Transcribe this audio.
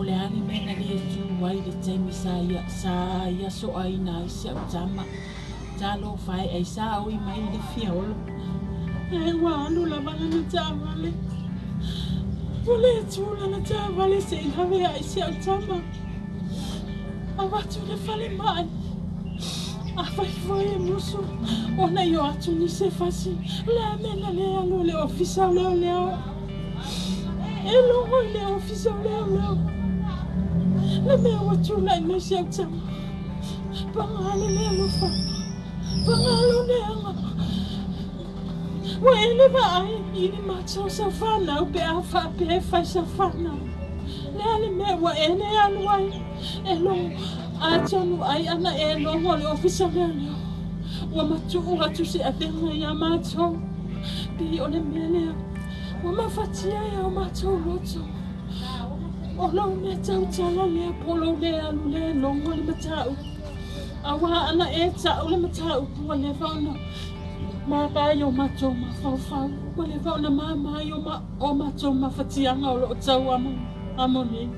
le ani mena le tu wai le taimi sa ia so aina i se utama. Talo fai ai sa o i mai le fiolo. E wa anu la bana na tavale. Ole tu la tavale se inave ai se utama. Awatu le fale mai. Afai foi musu. Ona yo atu ni se fasi. Le mena le alo le ofisa le. Elo le ofisa le. Le me watu la me se utama. Pangalo le lufa. Pangalo le anga. Wa ele va ai ini macho sa fana pe afa pe fa sa fana. Le ale me wa ele alwai. Elo atonu ai ana elo le ofisa le. Wa matu hatu se atenga ya macho. Pi ole mele. Wa mafatia ya macho loto. Olo me tau tala le polo le alu le longo le matau. Awa ana e tau le matau wa le fauna. Ma ka yo macho ma fau. Wa le fauna ma yo ma o macho ma fatia nga o lo tau amoni.